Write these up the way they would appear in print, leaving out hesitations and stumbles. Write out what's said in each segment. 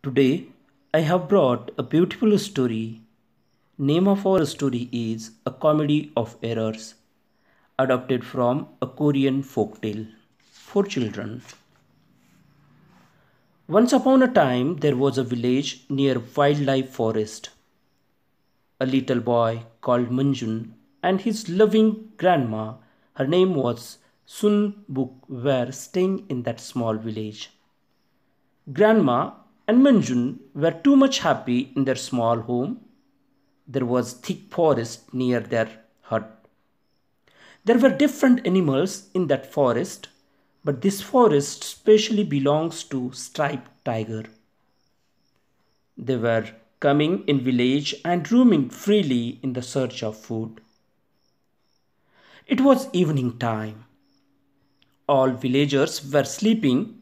Today I have brought a beautiful story. Name of our story is A Comedy of Errors, adapted from a Korean folktale for children. Once upon a time there was a village near wildlife forest. A little boy called Manjun and his loving grandma, her name was Sun Buk, were staying in that small village. Grandma and Manjun were too much happy in their small home. There was thick forest near their hut. There were different animals in that forest, but this forest specially belongs to striped tiger. They were coming in village and roaming freely in the search of food. It was evening time. All villagers were sleeping.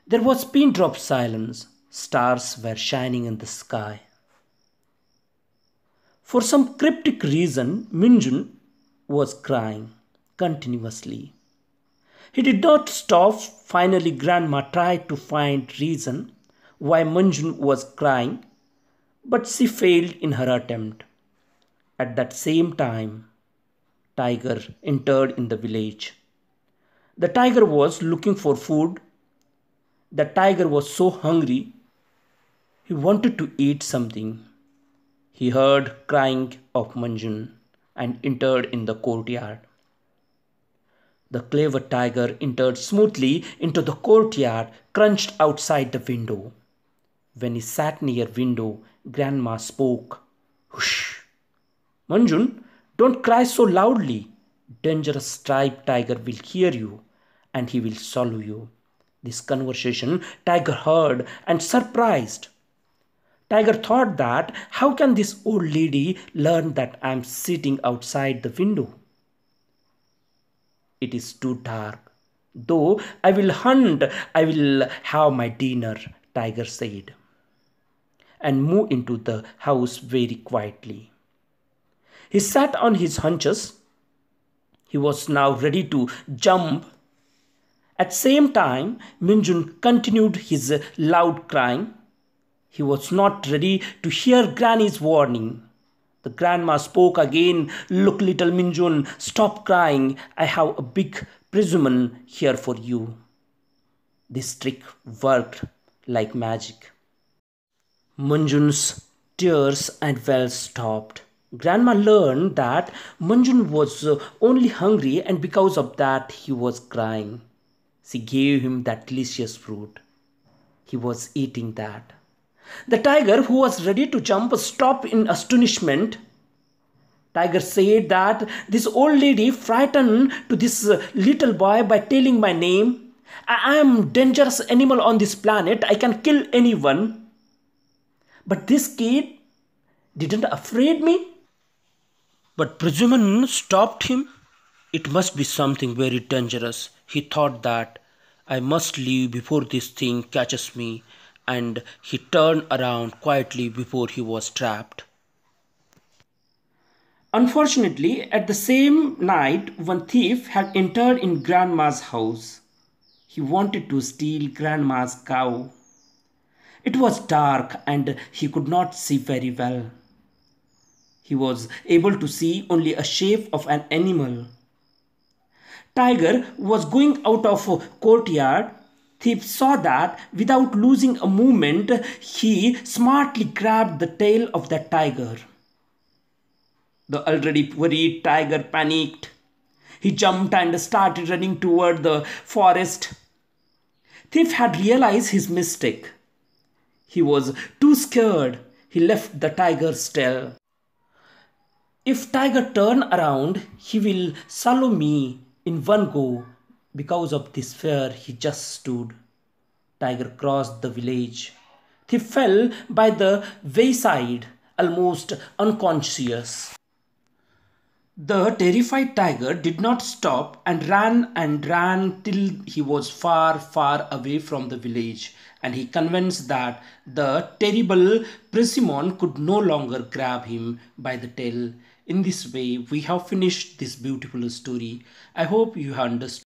There was pin drop silence. Stars were shining in the sky. For some cryptic reason, Minjun was crying continuously. He did not stop. Finally, Grandma tried to find reason why Manjun was crying, but she failed in her attempt. At that same time, Tiger entered in the village. The tiger was looking for food. The tiger was so hungry, he wanted to eat something. He heard crying of Manjun and entered in the courtyard. The clever tiger entered smoothly into the courtyard, crouched outside the window. When he sat near window, Grandma spoke. Hush! Manjun, don't cry so loudly. Dangerous striped tiger will hear you and he will swallow you. This conversation Tiger heard and surprised. Tiger thought that how can this old lady learn that I am sitting outside the window? It is too dark. Though I will hunt, I will have my dinner, Tiger said, and moved into the house very quietly. He sat on his haunches. He was now ready to jump. At the same time, Minjun continued his loud crying. He was not ready to hear Granny's warning. The grandma spoke again. Look, little Minjun, stop crying. I have a big persimmon here for you. This trick worked like magic. Manjun's tears and wells stopped. Grandma learned that Manjun was only hungry and because of that he was crying. She gave him that delicious fruit. He was eating that. The tiger, who was ready to jump, stopped in astonishment. Tiger said that this old lady frightened to this little boy by telling my name. I am dangerous animal on this planet. I can kill anyone. But this kid didn't afraid me. But Prajuman stopped him. It must be something very dangerous. He thought that I must leave before this thing catches me, and he turned around quietly before he was trapped. Unfortunately, at the same night, one thief had entered in Grandma's house. He wanted to steal Grandma's cow. It was dark and he could not see very well. He was able to see only a shape of an animal. Tiger was going out of a courtyard. Thief saw that. Without losing a moment, he smartly grabbed the tail of the tiger. The already worried tiger panicked. He jumped and started running toward the forest. Thief had realized his mistake. He was too scared. He left the tiger's tail. If tiger turn around, he will swallow me in one go. Because of this fear, he just stood. Tiger crossed the village. He fell by the wayside, almost unconscious. The terrified tiger did not stop and ran till he was far, far away from the village. And he convinced that the terrible persimmon could no longer grab him by the tail. In this way, we have finished this beautiful story. I hope you have understood.